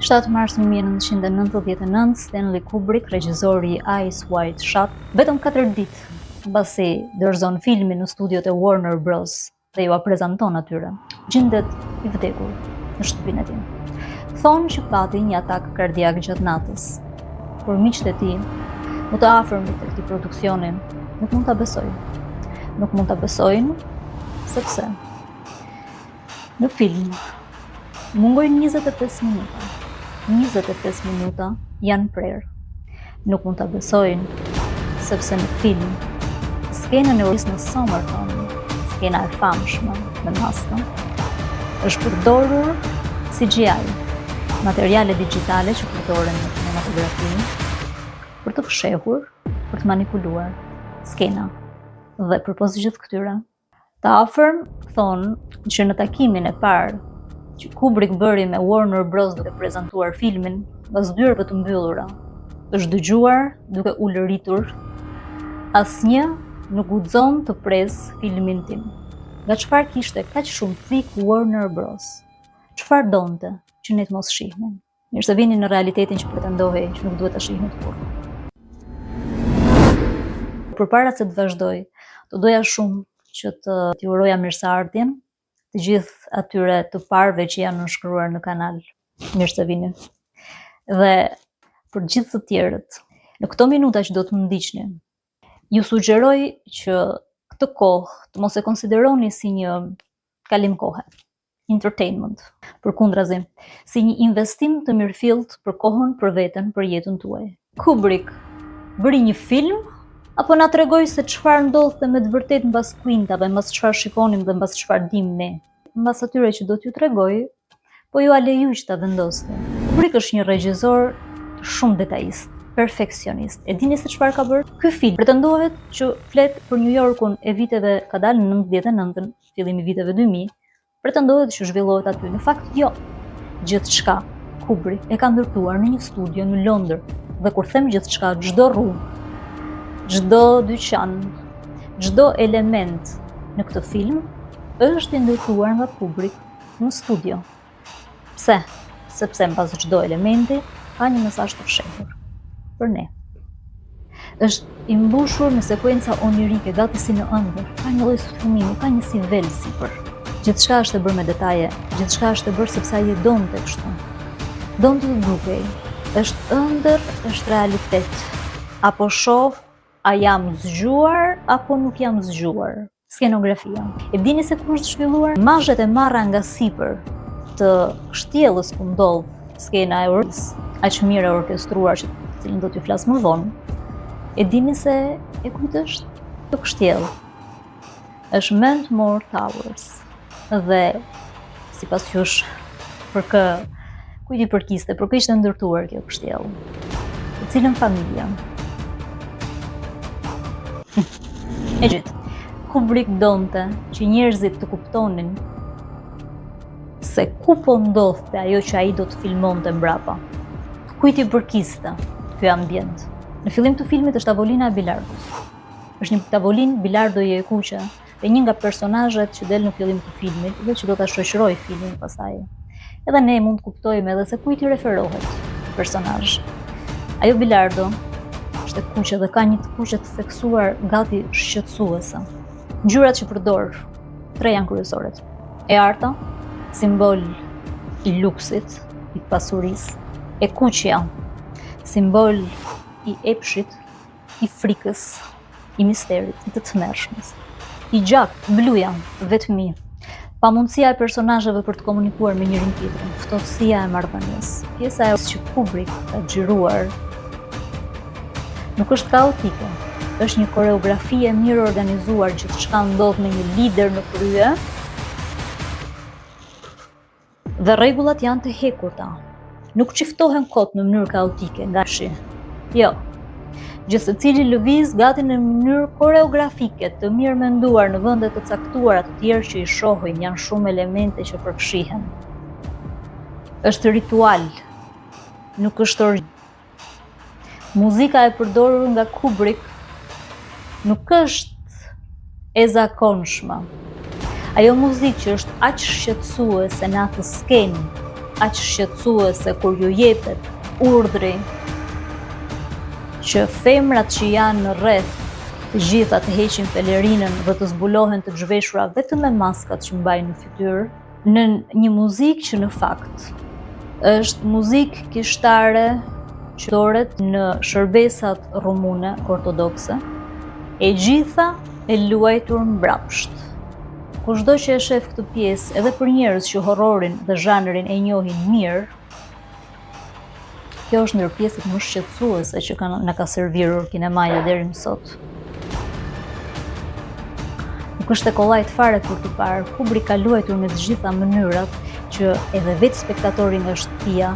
7 mars 1999, Stanley Kubrick, regjizori i Eyes Wide Shut, vetëm 4 ditë mbasi dorëzon filmin në studiot e Warner Bros. Dhe ju a prezanton atyre, gjendet i vdekur në shtëpinë e tij. Thonë që pati një atak kardiak gjatë natës, por miqtë e tij, më të afërmit të këtij produksioni, nuk mund ta besojnë. Nuk mund ta besojnë sepse në film mungojnë 25 minuta. 25 minuta janë prerë. Nuk mund ta besojnë sepse në film skenën e në Somerton, skena e famshme me maskën, është përdorur CGI, materiale digjitale që përdoren në kinematografi për të fshehur, për të manipuluar skena. Dhe përpos gjithë këtyre, të afërm thonë që në takimin e parë që Kubrick bëri me Warner Bros. Duke prezantuar filmin, pas dyerve të mbyllura, është dëgjuar duke u lëritur, asnjë nuk guxon të pres filmin tim. Nga çfarë kishte kaq shumë frikë Warner Bros? Çfarë donte që ne të mos shihnin? Mirë se vini në realitetin që pretendohej që nuk duhet ta shihni kurrë. Përpara se të vazhdoj, do doja shumë që t'ju uroja mirëseardhjen të gjithë atyre të parëve që janë nënshkruar në kanal. Mirë se vini. Dhe për gjithë të tjerët, në këto minuta që do të më ndiqni, ju sugjeroj që këtë kohë të mos e konsideroni si një kalim kohe, entertainment, përkundrazi, si një investim të mirëfillt për kohën, për veten, për jetën tuaj. Kubrick bëri një film apo na tregoi se çfarë ndodhte me të vërtetë mbas kuintave, mbas çfarë shikonim dhe mbas çfarë dim ne? Mbas atyre që do t'ju tregoj, po ju a lejuj që ta vendosni. Kubrick është një regjisor shumë detajist, perfeksionist. E dini se çfarë ka bërë? Ky film pretendohet që flet për New Yorkun e viteve ka dalë në 99-ën, fillimi i viteve 2000, pretendohet që zhvillohet aty. Në fakt jo. Gjithçka Kubrick e ka ndërtuar në një studio në Londër. Dhe kur them gjithçka, çdo rrugë, çdo dyqan, çdo element në këtë film është i ndërtuar nga Kubrick në studio. Pse? Sepse mbas çdo elementi ka një mesazh të fshehur për ne. Është i mbushur me sekuenca onirike, gati si në ëndër, ka një lloj sfumimi, ka një si vel sipër. Gjithçka është e bërë me detaje, gjithçka është e bërë sepse ai e donte kështu. Donte të dukej, është ëndër, është realitet. Apo shoh, a jam zgjuar apo nuk jam zgjuar. Skenografia. E dini se kur është zhvilluar? Mazhet e marra nga sipër të kështjellës ku ndodh skena e orës, aq mirë e orkestruar që cilën do t'ju flas më vonë. E dini se e kujt është? Të kështjellë. Është Mentmore Towers. Dhe sipas jush për kë kujt i përkiste, për kë ishte ndërtuar kjo kështjellë? Për cilën familje? E gjithë. Kubrick donte që njerëzit të kuptonin se ku po ndodhte ajo që ai do të filmonte mbrapa. Kujt i përkiste ky ambient? Në fillim të filmit është tavolina e bilardos. Është një tavolinë bilardoje e kuqe dhe një nga personazhet që del në fillim të filmit dhe që do ta shoqëroj filmin pastaj. Edhe ne mund të kuptojmë edhe se kujt i referohet personazh. Ajo bilardo është e kuqe dhe ka një të kuqe të theksuar gati shqetësuese. Ngjyrat që përdor, 3 janë kryesore. E arta, simbol i luksit, i pasurisë. E kuqja, simbol i epshit, i frikës, i misterit, i të tmerrshmës. I gjatë, bluja, vetmi, pamundësia e personazheve për të komunikuar me njërin tjetrin, ftohtësia e marrëdhënies. Pjesa e që Kubrick ka xhiruar nuk është kaotike, është një koreografi e mirë organizuar, gjithçka ndodh me një lider në krye. Dhe rregullat janë të hekurta. Nuk çiftohen kot në mënyrë kaotike nga shi. Jo. Gjithë secili lëviz gati në mënyrë koreografike, të mirë menduar në vende të caktuara, të tjerë që i shohin, janë shumë elemente që përfshihen. Është ritual, nuk është Muzika e përdorur nga Kubrick nuk është e zakonshme. Ajo muzikë që është aq shqetësuese në atë skenë aq shqetësuese kur ju jepet urdhri që femrat që janë në rreth të gjitha të heqin pelerinën dhe të zbulohen të zhveshura vetëm me maskat që mbajnë në fytyrë, në një muzikë që në fakt është muzikë kishtare që doret në shërbesat rumune ortodokse, e gjitha e luajtur mbrapsht. Kushdo që e shef këtë pjesë, edhe për njerëz që horrorin dhe zhanrin e njohin mirë, kjo është ndër pjesët më shqetësuese që na ka servirur kinemaja deri më sot. Nuk është e kollajt fare për të parë, Kubrick ka luajtur me të gjitha mënyrat që edhe vetë spektatori nga shtëpia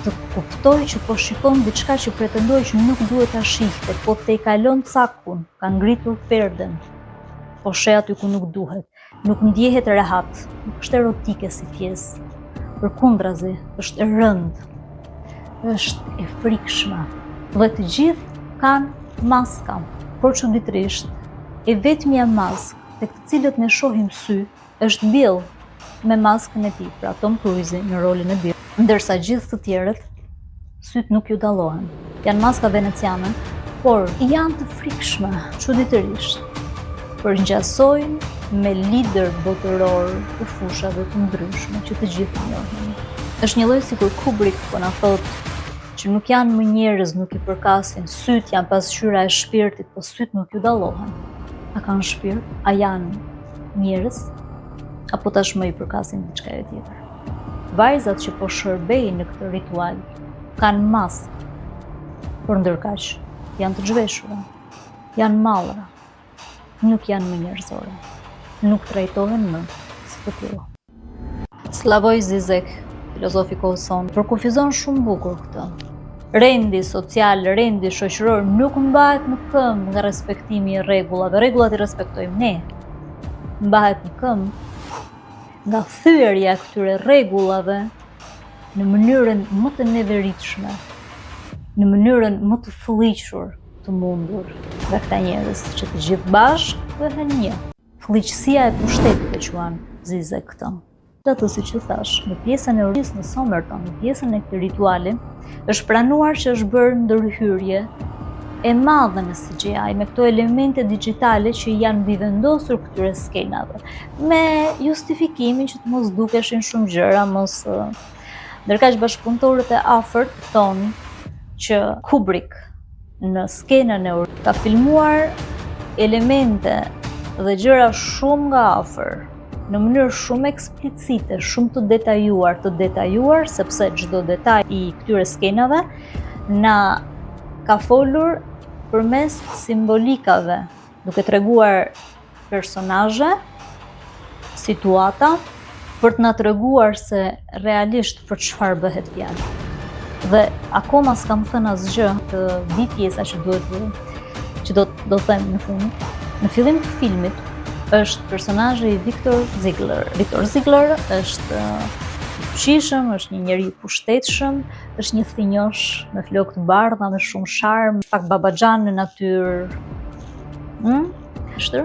të kuptoj që po shikon diçka që pretendoj që nuk duhet ta shihte, po te i kalon cakun, ka ngritur perden, po sheh aty ku nuk duhet, nuk ndjehet rehat, nuk është erotike si pjesë, përkundrazi, është e rëndë, është e frikshme, dhe të gjithë kanë maska, por çuditërisht, e vetmja maskë tek të cilët ne shohim sy, është Bill me maskën e tij, pra Tom Cruise në rolin e Bill, ndërsa gjithë të tjerët syt nuk ju dallohen. Janë maska veneciane, por janë të frikshme, çuditërisht. Përngjasojnë me lider botëror të fushave të ndryshme që të gjithë njohin. Është një lloj sikur Kubrick po na thotë që nuk janë më njerëz, nuk i përkasin, syt janë pasqyra e shpirtit, po syt nuk ju dallohen. A kanë shpirt? A janë njerëz? Apo tashmë i përkasin diçka e tjetër? Vajzat që po shërbejnë në këtë ritual kanë maskë, por ndërkaq janë të zhveshura, janë mallra, nuk janë më njerëzore, nuk trajtohen më si të tilla. Slavoj Zizek, filozofi kohës sonë, përkufizon shumë bukur këtë. Rendi social, rendi shoqëror nuk mbahet në këmbë nga respektimi i rregullave. Rregullat i respektojmë ne. Mbahet në këmbë nga thyerja e këtyre rregullave në mënyrën më të neveritshme, në mënyrën më të fëlliqur të mundur nga këta njerëz që të gjithë bashkë bëhen një. Fëlliqësia e pushtetit e quan Zizek këtë. Atë siç u thash, në pjesën e origjinisë në Somerton, në pjesën e këtij rituali, është pranuar që është bërë ndërhyrje e madhe në CGI me këto elemente digjitale që janë mbivendosur këtyre skenave, me justifikimin që të mos dukeshin shumë gjëra, mos ndërkaq bashkëpunëtorët e afërt thonë që Kubrick në skenën e ka filmuar elemente dhe gjëra shumë nga afër, në mënyrë shumë eksplicite, shumë të detajuar, sepse çdo detaj i këtyre skenave na ka folur përmes simbolikave, duke treguar personazhe, situata, për të na treguar se realisht për çfarë bëhet fjalë. Dhe akoma s'kam thënë asgjë të vi pjesa që do të them në fund. Në fillim të filmit është personazhi i Victor Ziegler. Victor Ziegler është i fuqishëm, është një njeri i pushtetshëm, është një thinjosh me flokë të bardha, me shumë sharm, pak babaxhan në natyrë. Është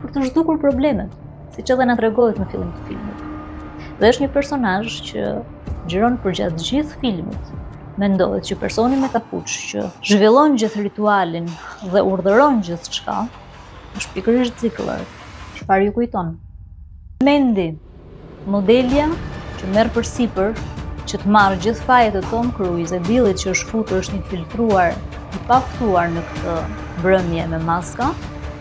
për të zhdukur problemet, siç edhe na tregohet në fillim të filmit. Dhe është një personazh që gjiron përgjatë gjithë filmit. Mendohet që personi me kapuç që zhvillon gjithë ritualin dhe urdhëron gjithçka është pikërisht Ziegler. Çfarë ju kujton? Mandy, modelja që merr përsipër që të marrë gjithë fajet e Tom Cruise e Billit që është futur, është infiltruar, i paftuar në këtë mbrëmje me maska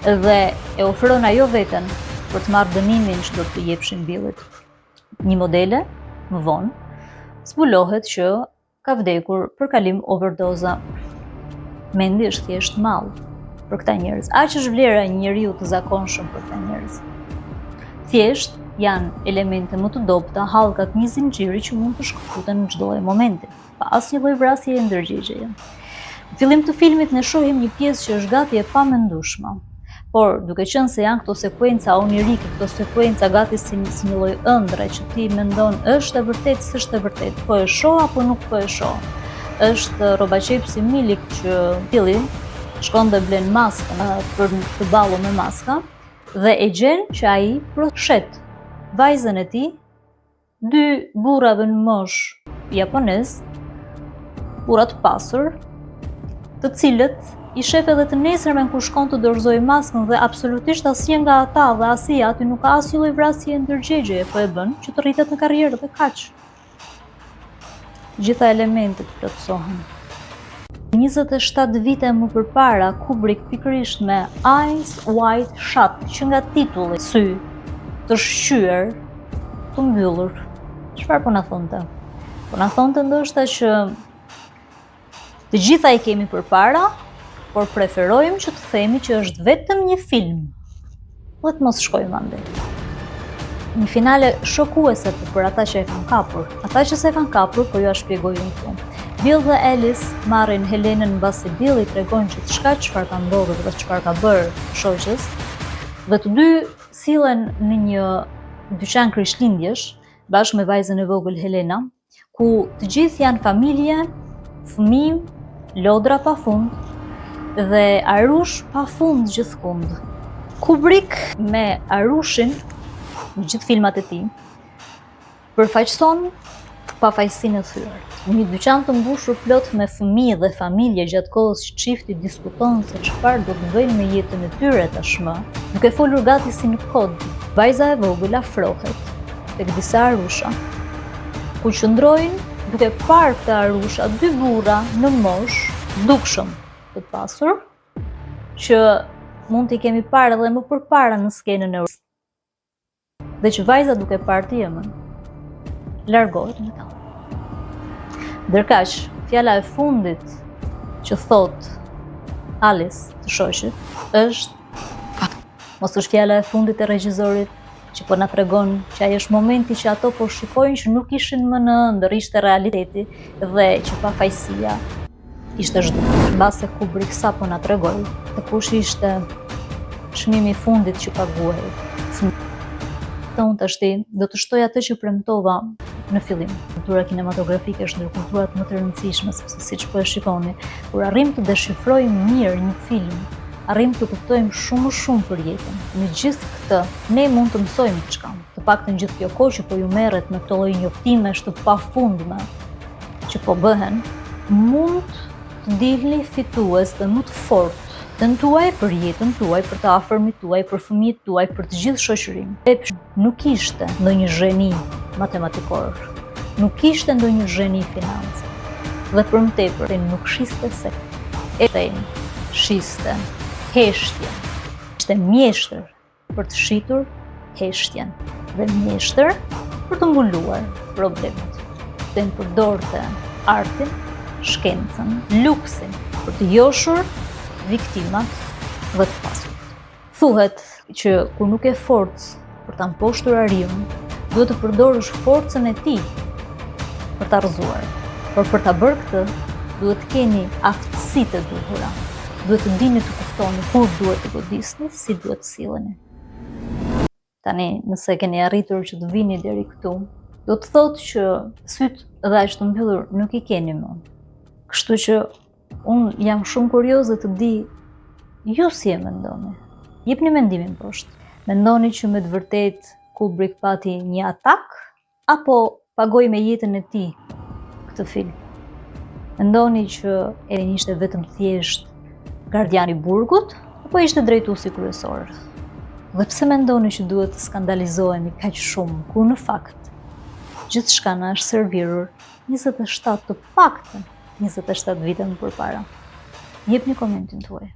dhe e ofron ajo veten për të marrë dënimin që do të jepshin Billit. Një modele, më vonë, zbulohet që ka vdekur për kalim overdoza. Mandy është thjesht mall për këta njerëz. Aq është vlera e një njeriu të zakonshëm për këta njerëz. Thjesht janë elemente më të dobta, hallkat një zinxhiri që mund të shkëputen në çdo momenti, pa asnjë lloj vrasjeje ndërgjegjeje. Në fillim të filmit ne shohim një pjesë që është gati e pamendueshme, por duke qenë se janë këto sekuenca onirike, këto sekuenca gati si një lloj ëndre që ti mendon është e vërtetë, s'është e vërtetë, po e shoh apo nuk po e shoh. Është Robaqepsi Milik që Billi shkon dhe blen maskën për të ballur me maska dhe e gjen që ai proshet vajzën e tij dy burrave në mosh japonez, burra të pasur, të cilët i shef edhe të nesërmen kur shkon të dorëzoj maskën dhe absolutisht asnjë nga ata dhe asnjë aty nuk ka asnjë lloj vrasje ndërgjegjeje, po e bën që të rritet në karrierë dhe kaq. Gjitha elementet plotësohen. 27 vite më përpara, Kubrick pikërisht me Eyes Wide Shut, që nga titulli sy të shqyer, të mbyllur. Çfarë po na thonte? Po na thonte ndoshta që të gjitha i kemi përpara, por preferojmë që të themi që është vetëm një film, dhe të mos shkojmë andej. Një finale shokuese për ata që e kanë kapur. Ata që se kanë kapur, po ju a shpjegoj unë këtu. Bill dhe Alice marrin Helenën mbasi Bill i tregon që çfarë ka ndodhur dhe çfarë ka bërë shoqës, dhe të dy sillen në një dyqan krishtlindjesh bashkë me vajzën e vogël Helena, ku të gjithë janë familje, fëmijë, lodra pafund dhe arush pafund gjithkund. Kubrick me arushin në gjithë filmat e tij përfaqëson pafajësinë e thyer. Një dyqan të mbushur plot me fëmijë dhe familje gjatë kohës që çifti diskuton se çfarë do të bëjnë me jetën e tyre tashmë, duke folur gati si në kod. Vajza e vogël afrohet tek disa arusha, ku qëndrojnë duke parë këta arusha dy burra në moshë, dukshëm të pasur, që mund t'i kemi parë edhe më përpara në skenën e dhe që vajza duke parë të jemën, largohet me ta. Ndërkaq, fjala e fundit që thot Alice të shoqit është mos është fjala e fundit e regjizorit që po na tregon që ai është momenti që ato po shikojnë që nuk ishin më në ëndër, ishte realiteti dhe që pafajësia ishte zhdukur. Mbase Kubrick sapo na tregoi se kush ishte çmimi i fundit që paguhej. Unë tashti do të shtoj atë që premtova në fillim. Kultura kinematografike është ndër kulturat më të rëndësishme, sepse siç po e shikoni, kur arrim të deshifrojmë mirë një film, arrim të kuptojmë shumë për jetën. Me gjithë këtë, ne mund të mësojmë diçka. Të paktën gjithë kjo kohë që po ju merret me këto lloj njoftimesh të pafundme që po bëhen, mund të dilni fitues dhe më të fortë. Tentuaj për jetën tuaj, për të afërmit tuaj, për fëmijët tuaj, për të gjithë shoqërinë. Nuk ishte ndonjë zheni matematikor, nuk ishte ndonjë zheni finance. Dhe për më tepër, nuk shiste se shiste heshtjen. Ishte mjeshtër për të shitur heshtjen dhe mjeshtër për të mbuluar problemet. Të përdorte artin, shkencën, luksin për të joshur viktimat dhe të pasurit. Thuhet që kur nuk e forcë për ta mposhtur ariun, duhet të përdorësh forcën e tij për ta rrëzuar. Por për ta bërë këtë, duhet të keni aftësitë e duhura. Duhet të dini të kuptoni kur duhet të godisni, si duhet të silleni. Tani, nëse keni arritur që të vini deri këtu, do të thotë që syt dhe aq të mbyllur nuk i keni më. Kështu që unë jam shumë kurioze të di ju si e mendoni. Jepni mendimin poshtë. Mendoni që me të vërtet Kubrick pati një atak apo pagoi me jetën e tij këtë film? Mendoni që Eren ishte vetëm thjesht gardiani i burgut apo ishte drejtuesi kryesor? Dhe pse mendoni që duhet të skandalizohemi kaq shumë kur në fakt gjithçka na është servirur 27 të paktën 27 vite më përpara? Jepni komentin tuaj.